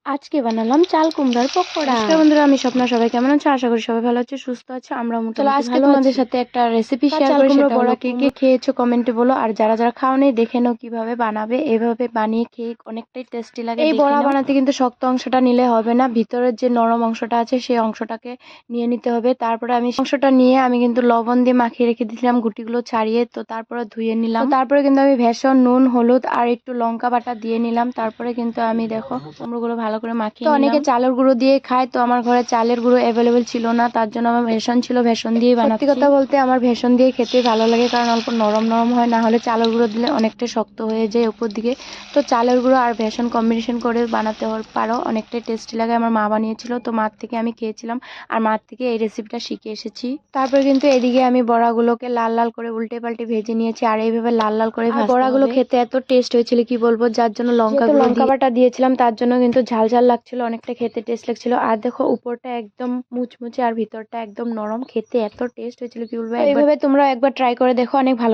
আজকে বানালাম চাল কুমড়ার পকোড়া। নমস্কার বন্ধুরা, আমি স্বপ্না। সবাই কেমন আছো? আশা করি সবাই ভালো আছে, সুস্থ আছে। আমরা চলো মোটামুটি আজকে ভালো তোমাদের আছি। সাথে একটা রেসিপি শেয়ার চাল করি, কুমড়ো সেটা হলো বড়া কে কে খেয়েছো কমেন্টে বলো, আর যারা যারা খাওনি দেখে নাও কিভাবে বানাবে। এভাবে বানিয়ে খেয়ে অনেকটাই টেস্টি লাগে। এই দেখে বড়া নাও। বানাতে কিন্তু শক্ত অংশটা নিলে হবে না, ভিতরের যে নরম অংশটা আছে সেই অংশটাকে নিয়ে নিতে হবে। তারপরে আমি অংশটা নিয়ে আমি কিন্তু লবণ দিয়ে মাখিয়ে রেখে দিয়েছিলাম গুটিগুলো ছাড়িয়ে, তো তারপরে ধুয়ে নিলাম। তারপরে কিন্তু আমি ভেষণ, নুন, হলুদ আর একটু লঙ্কা বাটা দিয়ে নিলাম। তারপরে কিন্তু আমি দেখো কুমড়োগুলো ভালো করে মাখিয়ে নিলাম। অনেকে চালের গুঁড়ো দিয়ে খায়, তো আমার ঘরে চালের গুঁড়ো অ্যাভেলেবেল ছিল না, তার জন্য আমার ভেষণ ছিল, ভেষণ দিয়ে বানাচ্ছি। সত্যি কথা বলতে আমার ভেষণ দিয়ে খেতে ভালো লাগে, কারণ অল্প নরম নরম হয়, না হলে চালের গুঁড়ো দিলে অনেকটা শক্ত হয়ে যায় উপর দিকে। তো চালের গুঁড়ো আর ভেষণ কম্বিনেশন করে বানাতে পারো, অনেকটাই টেস্টি লাগে। আমার মা বানিয়েছিল, তো মার থেকে আমি খেয়েছিলাম, আর মার থেকে এই রেসিপিটা শিখে এসেছি। তারপর কিন্তু এদিকে আমি বড়াগুলোকে লাল লাল করে উল্টে পাল্টে ভেজে নিয়েছি, আর এইভাবে লাল লাল করে ভাজতে হবে। বড়াগুলো খেতে এত টেস্ট হয়েছিল কি বলবো, যার জন্য লঙ্কা বাটা দিয়েছিলাম, তার জন্য কিন্তু ঝাল ঝাল লাগছিল, অনেকটা খেতে টেস্ট লাগছিল। আর দেখো উপরটা একদম মুচমুচে আর ভিতরটা একদম নরম, খেতে এত টেস্ট হয়েছিল কি বলবো। এইভাবে তোমরা একবার ট্রাই করে দেখো, অনেক ভালো।